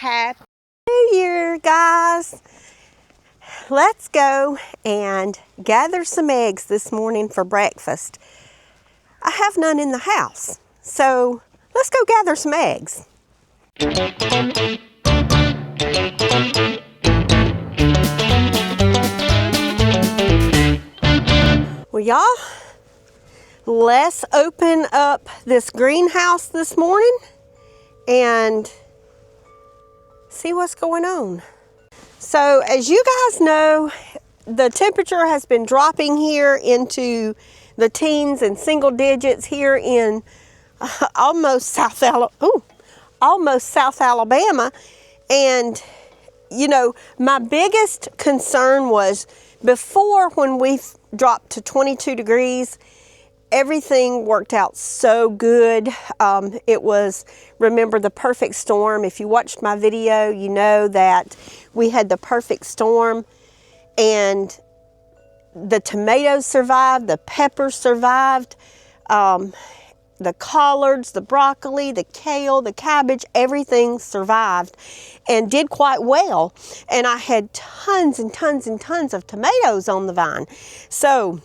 Happy New Year, guys. Let's go and gather some eggs this morning for breakfast. I have none in the house, so let's go gather some eggs. Well, y'all, let's open up this greenhouse this morning and see what's going on. So as you guys know, the temperature has been dropping here into the teens and single digits here in almost South Alabama. And you know, my biggest concern was before, when we dropped to 22 degrees, everything worked out so good. It was, remember, the perfect storm. If you watched my video, you know that we had the perfect storm, and the tomatoes survived, the peppers survived, the collards, the broccoli, the kale, the cabbage, everything survived and did quite well. And I had tons and tons and tons of tomatoes on the vine. So,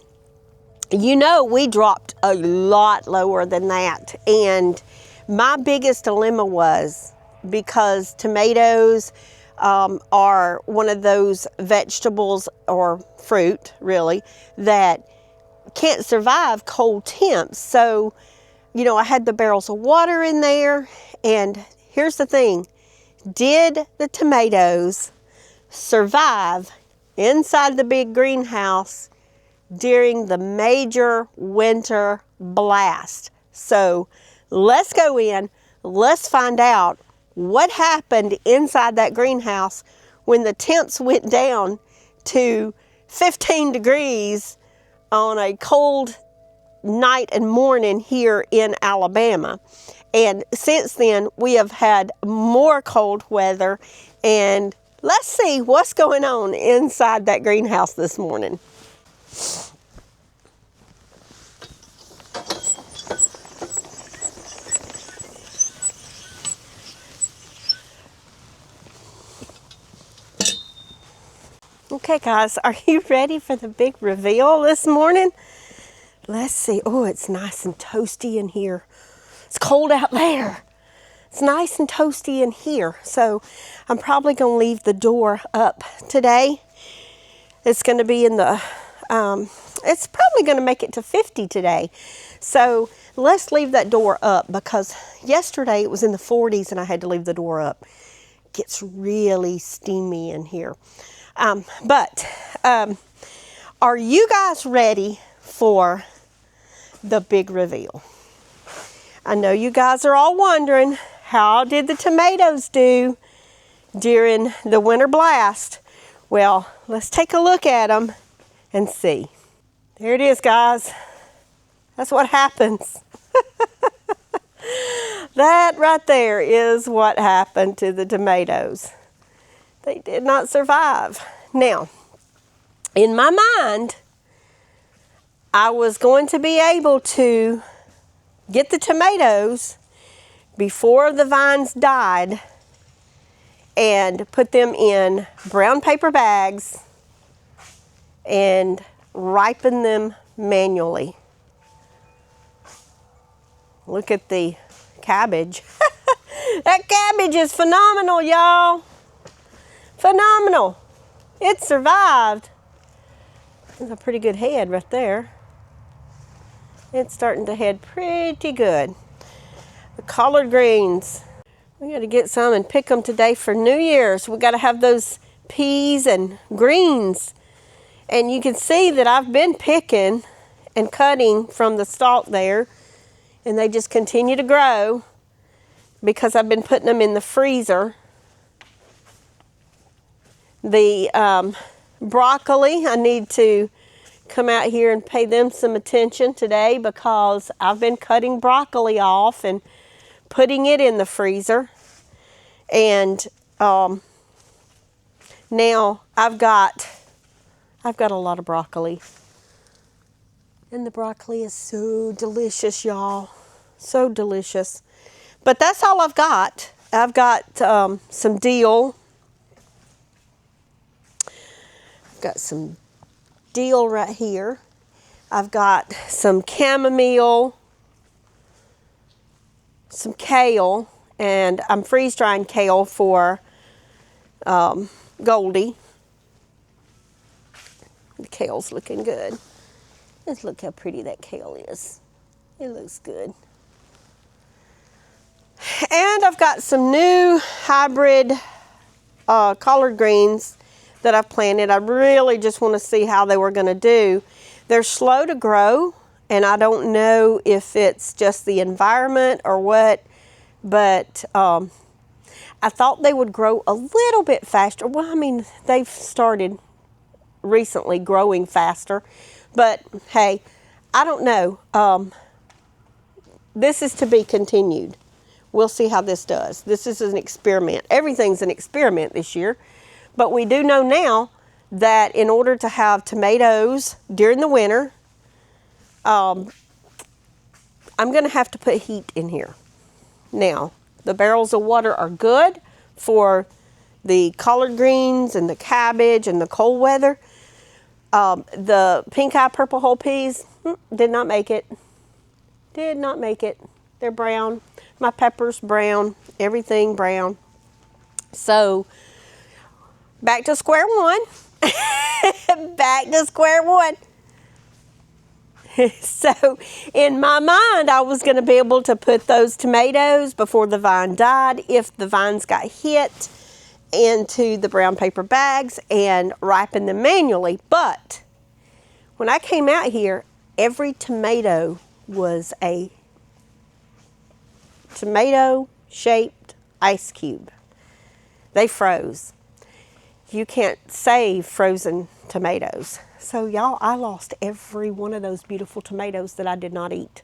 you know, we dropped a lot lower than that. And my biggest dilemma was, because tomatoes are one of those vegetables or fruit, really, that can't survive cold temps. So, you know, I had the barrels of water in there. And here's the thing. Did the tomatoes survive inside the big greenhouse during the major winter blast? So let's go in, let's find out what happened inside that greenhouse when the temps went down to 15 degrees on a cold night and morning here in Alabama. And since then, we have had more cold weather, and let's see what's going on inside that greenhouse this morning. Okay, guys, are you ready for the big reveal this morning? Let's see. Oh, it's nice and toasty in here. It's cold out there. It's nice and toasty in here. So I'm probably going to leave the door up today. It's going to be in the, it's probably going to make it to 50 today. So let's leave that door up, because yesterday it was in the 40s and I had to leave the door up. It gets really steamy in here. But are you guys ready for the big reveal? I know you guys are all wondering, how did the tomatoes do during the winter blast? Well, let's take a look at them and see. There it is, guys. That's what happens. That right there is what happened to the tomatoes. They did not survive. Now, in my mind, I was going to be able to get the tomatoes before the vines died and put them in brown paper bags and ripen them manually. Look at the cabbage. That cabbage is phenomenal, y'all. Phenomenal. It survived. There's a pretty good head right there. It's starting to head pretty good. The collard greens. We got to get some and pick them today for New Year's. We got to have those peas and greens. And you can see that I've been picking and cutting from the stalk there. And they just continue to grow because I've been putting them in the freezer. The broccoli, I need to come out here and pay them some attention today, because I've been cutting broccoli off and putting it in the freezer. And now I've got a lot of broccoli. And the broccoli is so delicious, y'all. So delicious. But that's all I've got. I've got some dill. I've got some dill right here. I've got some chamomile, some kale, and I'm freeze drying kale for Goldie. The kale's looking good. Just look how pretty that kale is. It looks good. And I've got some new hybrid collard greens that I've planted. I really just want to see how they were going to do. They're slow to grow, and I don't know if it's just the environment or what, but I thought they would grow a little bit faster. Well, I mean, they've started recently growing faster, but hey, I don't know. This is to be continued. We'll see how this does. This is an experiment. Everything's an experiment this year, but we do know now that in order to have tomatoes during the winter, I'm going to have to put heat in here. Now, the barrels of water are good for the collard greens and the cabbage and the cold weather. The pink eye purple whole peas did not make it. Did not make it. They're brown. My pepper's brown. Everything brown. So, back to square one. Back to square one. So, in my mind, I was going to be able to put those tomatoes before the vine died, if the vines got hit, into the brown paper bags and ripen them manually. But when I came out here, every tomato was a tomato-shaped ice cube. They froze. You can't save frozen tomatoes. So y'all, I lost every one of those beautiful tomatoes that I did not eat.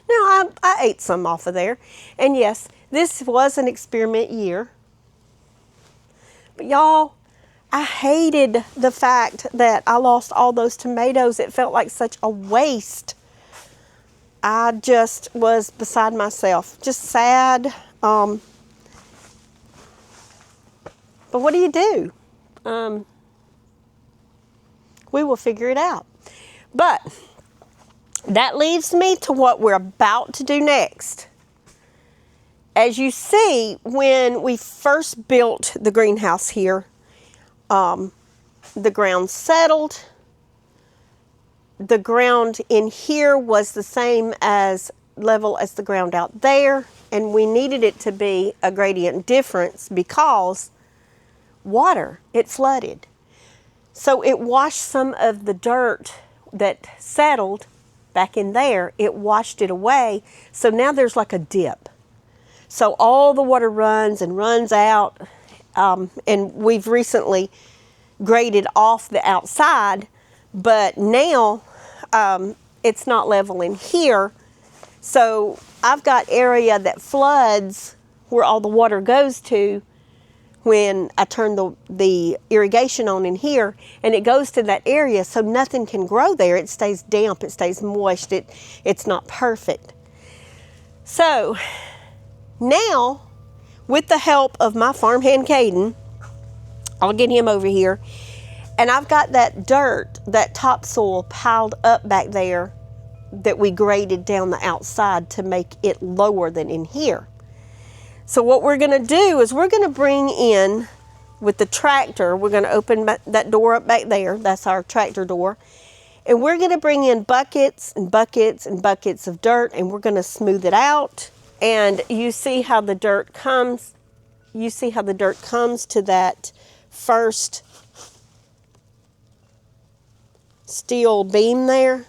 Now, I ate some off of there. And yes, this was an experiment year. But y'all, I hated the fact that I lost all those tomatoes. It felt like such a waste. I just was beside myself, just sad. But what do you do? We will figure it out. But that leaves me to what we're about to do next. As you see, when we first built the greenhouse here, the ground settled. The ground in here was the same as level as the ground out there, and we needed it to be a gradient difference because water, it flooded. So it washed some of the dirt that settled back in there, it washed it away. So now there's like a dip. So all the water runs and runs out, and we've recently graded off the outside, but now it's not level in here. So I've got area that floods where all the water goes to when I turn the irrigation on in here, and it goes to that area, so nothing can grow there. It stays damp, it stays moist, it's not perfect. So now, with the help of my farmhand Caden, I'll get him over here, and I've got that dirt, that topsoil piled up back there that we graded down the outside to make it lower than in here. So what we're going to do is we're going to bring in, with the tractor, we're going to open that door up back there. That's our tractor door. And we're going to bring in buckets and buckets and buckets of dirt, and we're going to smooth it out. And you see how the dirt comes. You see how the dirt comes to that first steel beam there?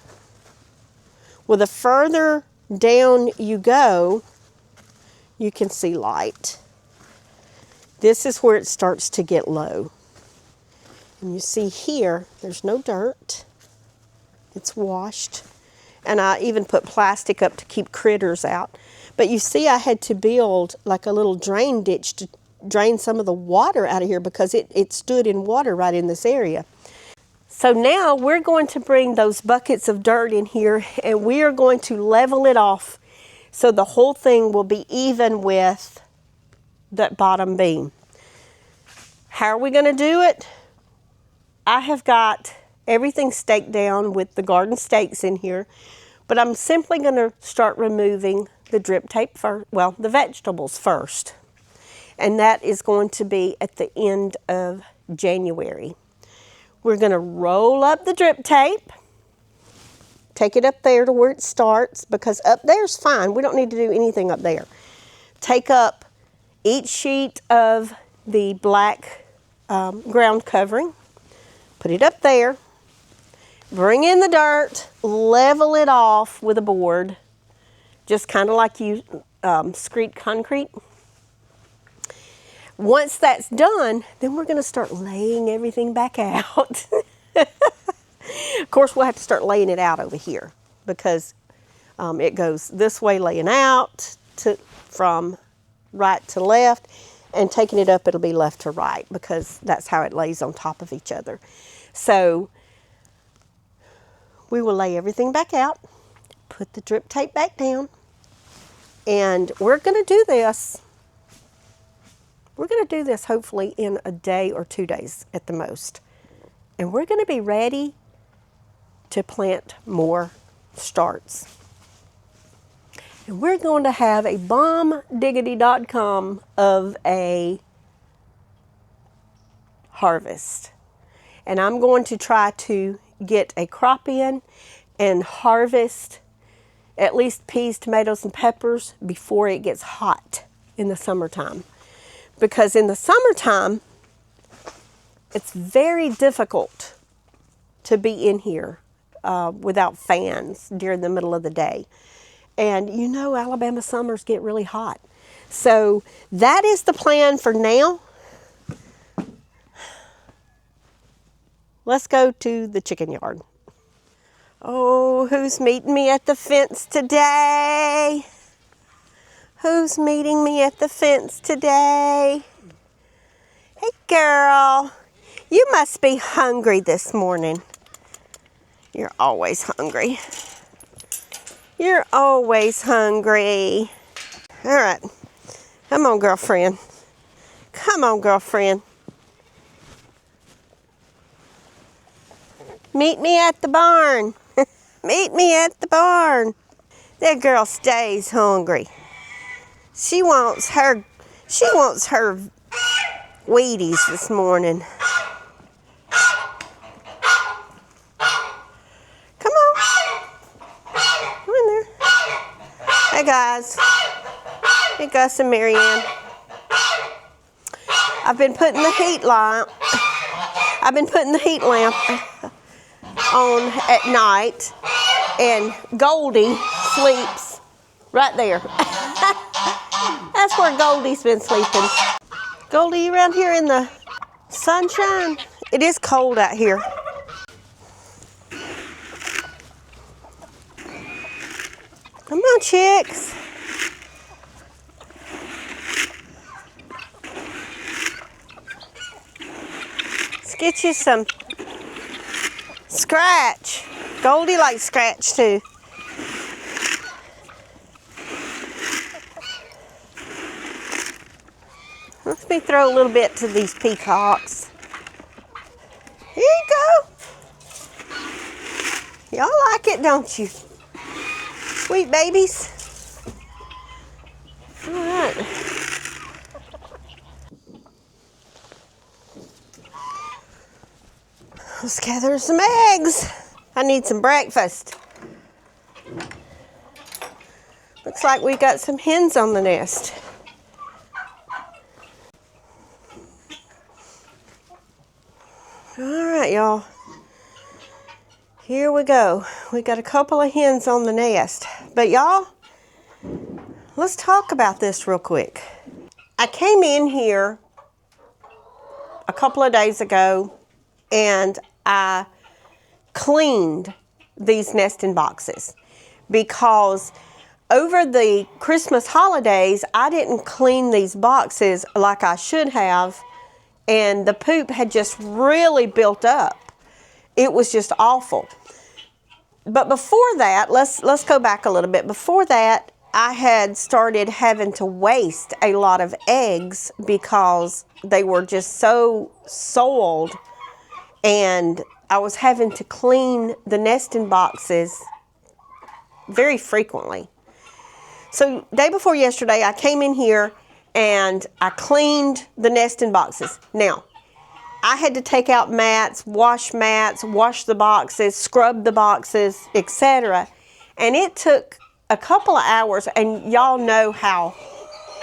Well, the further down you go, you can see light. This is where it starts to get low. And you see here, there's no dirt. It's washed. And I even put plastic up to keep critters out. But you see, I had to build like a little drain ditch to drain some of the water out of here because it stood in water right in this area. So now we're going to bring those buckets of dirt in here, and we are going to level it off so the whole thing will be even with that bottom beam. How are we going to do it? I have got everything staked down with the garden stakes in here, but I'm simply going to start removing the drip tape first, well, the vegetables first. And that is going to be at the end of January. We're going to roll up the drip tape, take it up there to where it starts, because up there's fine. We don't need to do anything up there. Take up each sheet of the black ground covering, put it up there, bring in the dirt, level it off with a board, just kind of like you screed concrete. Once that's done, then we're going to start laying everything back out. Of course, we'll have to start laying it out over here because it goes this way, laying out from right to left, and taking it up, it'll be left to right because that's how it lays on top of each other. So we will lay everything back out, put the drip tape back down, and we're going to do this. We're going to do this hopefully in a day or 2 days at the most. And we're going to be ready to plant more starts. And we're going to have a bombdiggity.com of a harvest. And I'm going to try to get a crop in and harvest at least peas, tomatoes, and peppers before it gets hot in the summertime. Because in the summertime, it's very difficult to be in here without fans during the middle of the day. And you know, Alabama summers get really hot. So that is the plan for now. Let's go to the chicken yard. Oh, who's meeting me at the fence today? Who's meeting me at the fence today? Hey, girl. You must be hungry this morning. You're always hungry. You're always hungry. All right. Come on, girlfriend. Come on, girlfriend. Meet me at the barn. Meet me at the barn. That girl stays hungry. She wants her Wheaties this morning. Come on. Come in there. Hey guys. Hey Gus and Marianne. I've been putting the heat lamp on at night, and Goldie sleeps right there. That's where Goldie's been sleeping. Goldie, you around here in the sunshine? It is cold out here. Come on, chicks. Let's get you some scratch. Goldie likes scratch too. Let me throw a little bit to these peacocks. Here you go. Y'all like it, don't you? Sweet babies. All right. Let's gather some eggs. I need some breakfast. Looks like we got some hens on the nest. All right, y'all. Here we go. We got a couple of hens on the nest. But y'all, let's talk about this real quick. I came in here a couple of days ago and I cleaned these nesting boxes because over the Christmas holidays, I didn't clean these boxes like I should have, and the poop had just really built up. It was just awful. But before that, let's go back a little bit. Before that, I had started having to waste a lot of eggs because they were just so soiled, and I was having to clean the nesting boxes very frequently. So day before yesterday, I came in here and I cleaned the nesting boxes. Now, I had to take out mats, wash the boxes, scrub the boxes, etc. And it took a couple of hours, and y'all know how,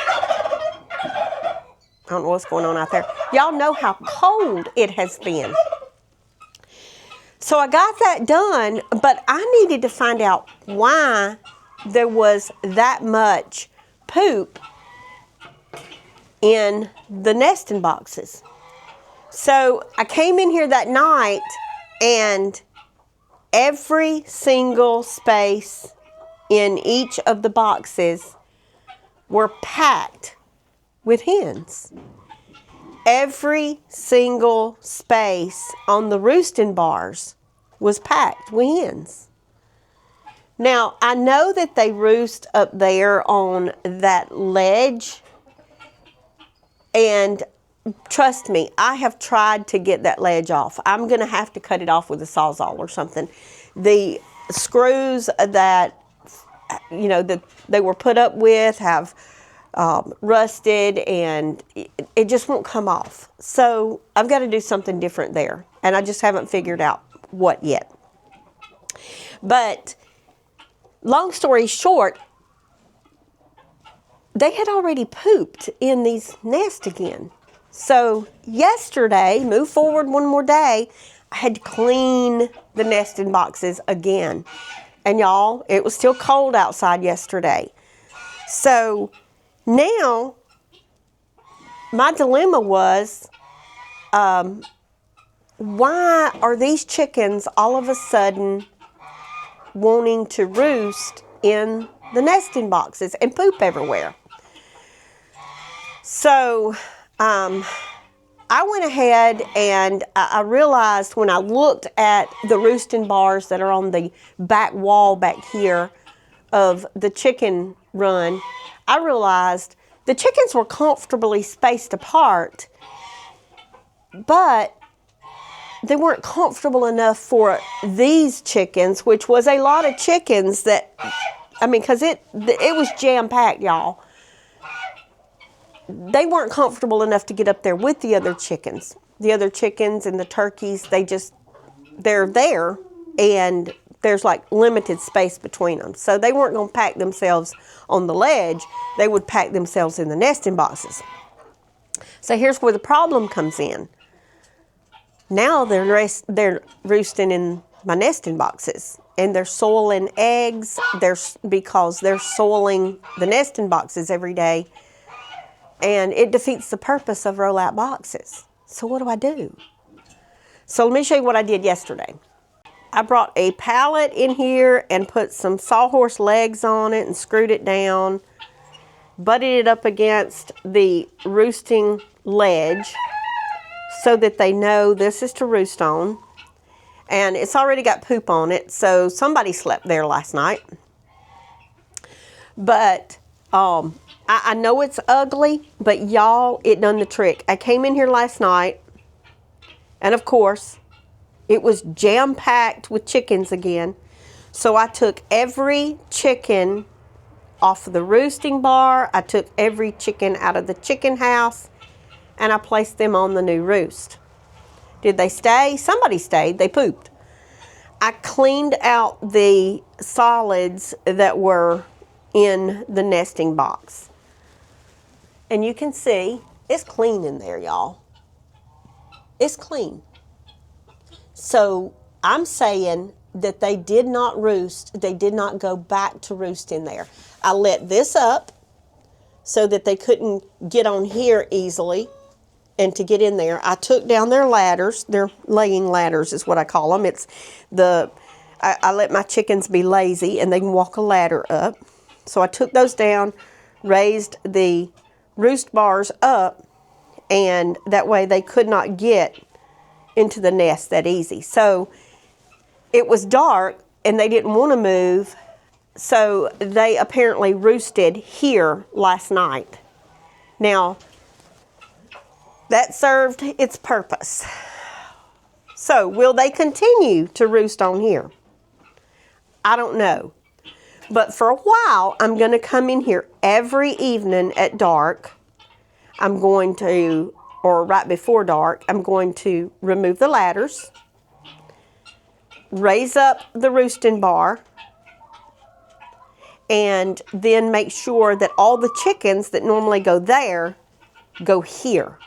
I don't know what's going on out there. Y'all know how cold it has been. So I got that done, but I needed to find out why there was that much poop in the nesting boxes. So I came in here that night, and every single space in each of the boxes were packed with hens. Every single space on the roosting bars was packed with hens. Now, I know that they roost up there on that ledge, and trust me, I have tried to get that ledge off. I'm going to have to cut it off with a Sawzall or something. The screws that, you know, that they were put up with have rusted, and it just won't come off. So I've got to do something different there, and I just haven't figured out what yet. But long story short, they had already pooped in these nests again. So yesterday, move forward one more day, I had to clean the nesting boxes again. And y'all, it was still cold outside yesterday. So now, my dilemma was, why are these chickens all of a sudden wanting to roost in the nesting boxes and poop everywhere? So I went ahead and I realized when I looked at the roosting bars that are on the back wall back here of the chicken run, I realized the chickens were comfortably spaced apart, but they weren't comfortable enough for these chickens, which was a lot of chickens that, I mean, because it was jam-packed, y'all. They weren't comfortable enough to get up there with the other chickens. The other chickens and the turkeys, they're there, and there's like limited space between them. So they weren't going to pack themselves on the ledge. They would pack themselves in the nesting boxes. So here's where the problem comes in. Now they're roosting in my nesting boxes, and they're soiling eggs because they're soiling the nesting boxes every day, and it defeats the purpose of roll-out boxes. So what do I do? So let me show you what I did yesterday. I brought a pallet in here and put some sawhorse legs on it and screwed it down, butted it up against the roosting ledge so that they know this is to roost on. And it's already got poop on it, so somebody slept there last night. But I know it's ugly, but y'all, it done the trick. I came in here last night, and of course, it was jam-packed with chickens again. So I took every chicken off of the roosting bar. I took every chicken out of the chicken house, and I placed them on the new roost. Did they stay? Somebody stayed. They pooped. I cleaned out the solids that were in the nesting box. And you can see it's clean in there, y'all. It's clean. So I'm saying that they did not roost. They did not go back to roost in there. I let this up so that they couldn't get on here easily and to get in there. I took down their ladders. Their laying ladders is what I call them. It's I let my chickens be lazy and they can walk a ladder up. So I took those down, raised the roost bars up, and that way they could not get into the nest that easy. So it was dark and they didn't want to move, So they apparently roosted here last night. Now, that served its purpose. So, will they continue to roost on here? I don't know. But for a while, I'm going to come in here every evening at dark. I'm going to, or right before dark, I'm going to remove the ladders, raise up the roosting bar, and then make sure that all the chickens that normally go there go here.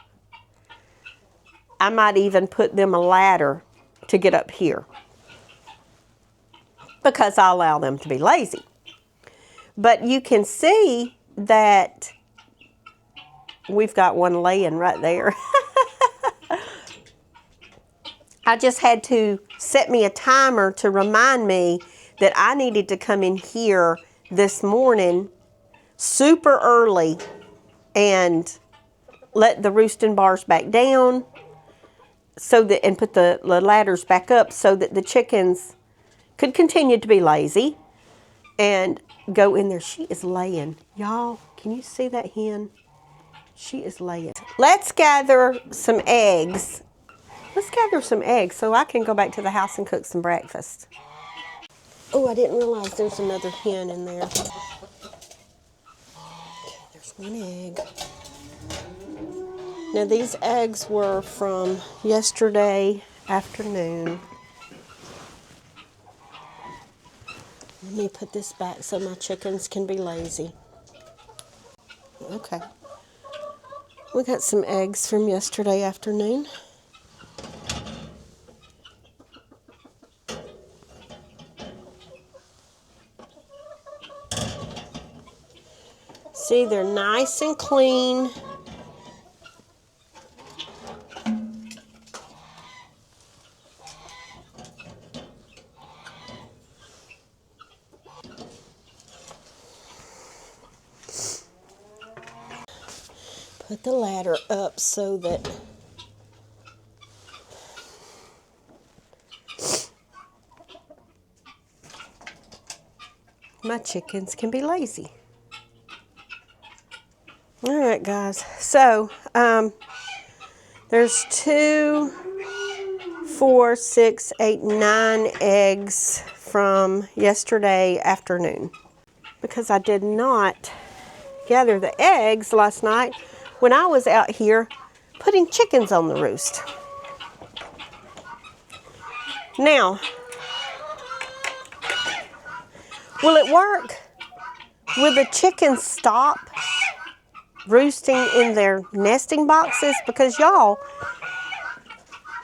I might even put them a ladder to get up here because I allow them to be lazy. But you can see that we've got one laying right there. I just had to set me a timer to remind me that I needed to come in here this morning super early and let the roosting bars back down so that, and put the ladders back up so that the chickens could continue to be lazy and go in there. She is laying. Y'all, can you see that hen? She is laying. Let's gather some eggs. Let's gather some eggs so I can go back to the house and cook some breakfast. Oh, I didn't realize there's another hen in there. Okay, there's one egg. Now these eggs were from yesterday afternoon. Let me put this back so my chickens can be lazy. Okay. We got some eggs from yesterday afternoon. See, they're nice and clean. Put the ladder up so that my chickens can be lazy. All right, guys. So, there's 2, 4, 6, 8, 9 eggs from yesterday afternoon. Because I did not gather the eggs last night when I was out here putting chickens on the roost. Now, will it work? Will the chickens stop roosting in their nesting boxes? Because y'all,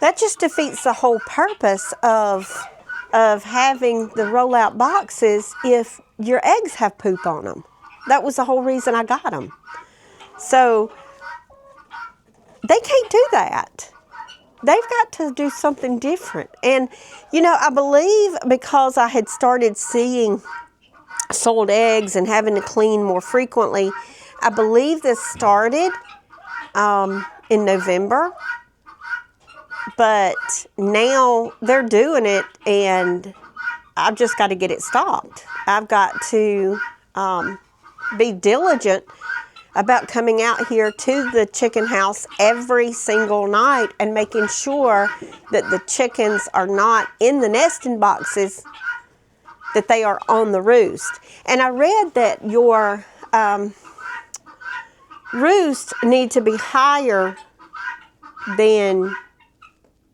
that just defeats the whole purpose of having the rollout boxes if your eggs have poop on them. That was the whole reason I got them. So they can't do that. They've got to do something different. And, you know, I believe because I had started seeing sold eggs and having to clean more frequently, I believe this started in November. But now they're doing it, and I've just got to get it stopped. I've got to be diligent about coming out here to the chicken house every single night and making sure that the chickens are not in the nesting boxes, that they are on the roost. And I read that your roosts need to be higher than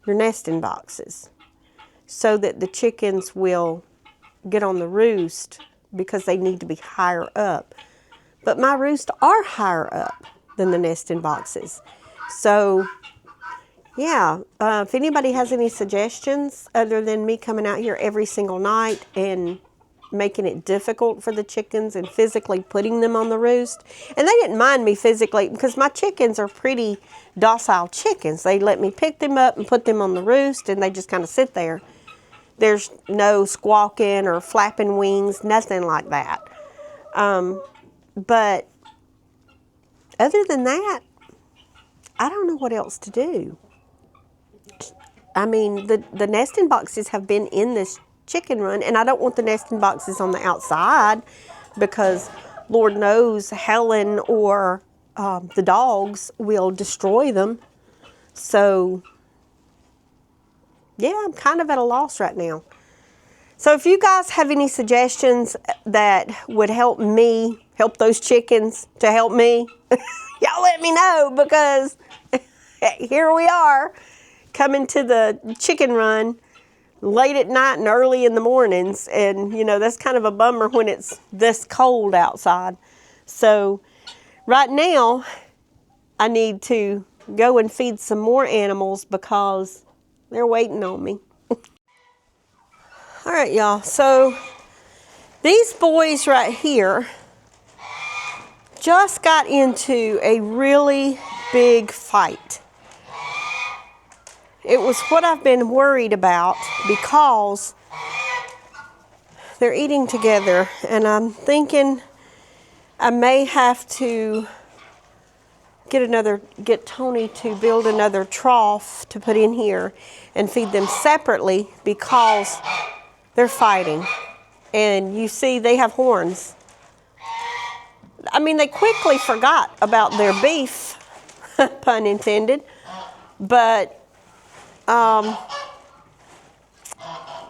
your nesting boxes so that the chickens will get on the roost because they need to be higher up. But my roosts are higher up than the nesting boxes. So, yeah, if anybody has any suggestions other than me coming out here every single night and making it difficult for the chickens and physically putting them on the roost. And they didn't mind me physically because my chickens are pretty docile chickens. They let me pick them up and put them on the roost, and they just kind of sit there. There's no squawking or flapping wings, nothing like that. But other than that, I don't know what else to do. I mean, the nesting boxes have been in this chicken run, and I don't want the nesting boxes on the outside because Lord knows Helen or the dogs will destroy them. So yeah, I'm kind of at a loss right now. So if you guys have any suggestions that would help me, help those chickens to help me, y'all let me know, because here we are coming to the chicken run late at night and early in the mornings. And, you know, that's kind of a bummer when it's this cold outside. So right now, I need to go and feed some more animals because they're waiting on me. All right, y'all. So these boys right here just got into a really big fight. It was what I've been worried about because they're eating together, and I'm thinking I may have to get Tony to build another trough to put in here and feed them separately because they're fighting. And you see they have horns. I mean, they quickly forgot about their beef, pun intended, but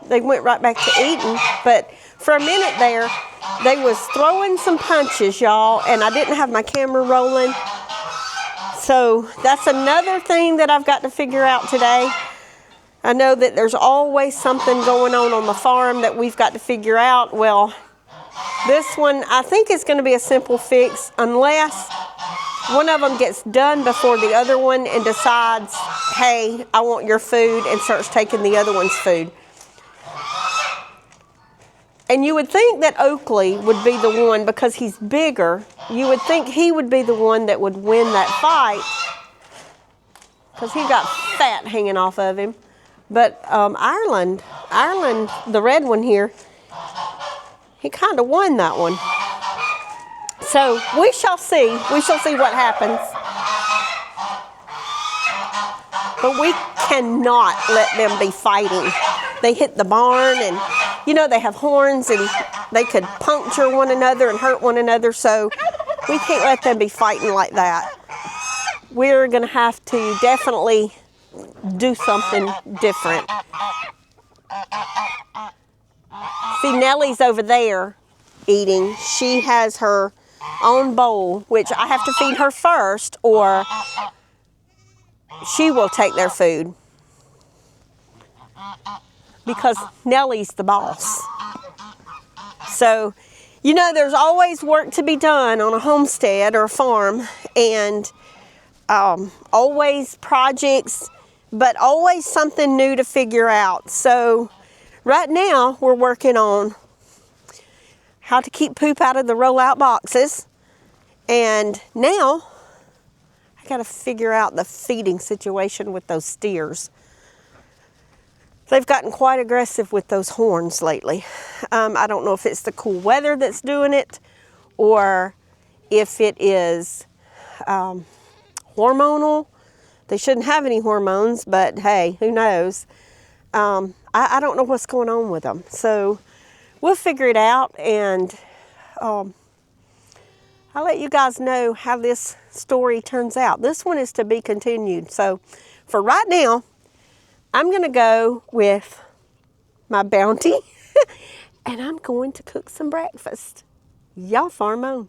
they went right back to eating. But for a minute there, they was throwing some punches, y'all, and I didn't have my camera rolling. So that's another thing that I've got to figure out today. I know that there's always something going on the farm that we've got to figure out. Well, this one I think is going to be a simple fix unless one of them gets done before the other one and decides, hey, I want your food, and starts taking the other one's food. And you would think that Oakley would be the one, because he's bigger, you would think he would be the one that would win that fight, because he got fat hanging off of him. But Ireland, the red one here, he kind of won that one. So we shall see. We shall see what happens. But we cannot let them be fighting. They hit the barn, and you know they have horns, and they could puncture one another and hurt one another. So we can't let them be fighting like that. We're going to have to definitely do something different. See, Nellie's over there eating. She has her own bowl, which I have to feed her first, or she will take their food, because Nellie's the boss. So, you know, there's always work to be done on a homestead or a farm, and always projects, but always something new to figure out. So right now we're working on how to keep poop out of the rollout boxes, and now I got to figure out the feeding situation with those steers. They've gotten quite aggressive with those horns lately. I don't know if it's the cool weather that's doing it, or if it is hormonal. They shouldn't have any hormones, but hey, who knows? I don't know what's going on with them. So we'll figure it out, and I'll let you guys know how this story turns out. This one is to be continued. So for right now, I'm going to go with my bounty, and I'm going to cook some breakfast. Y'all farm on.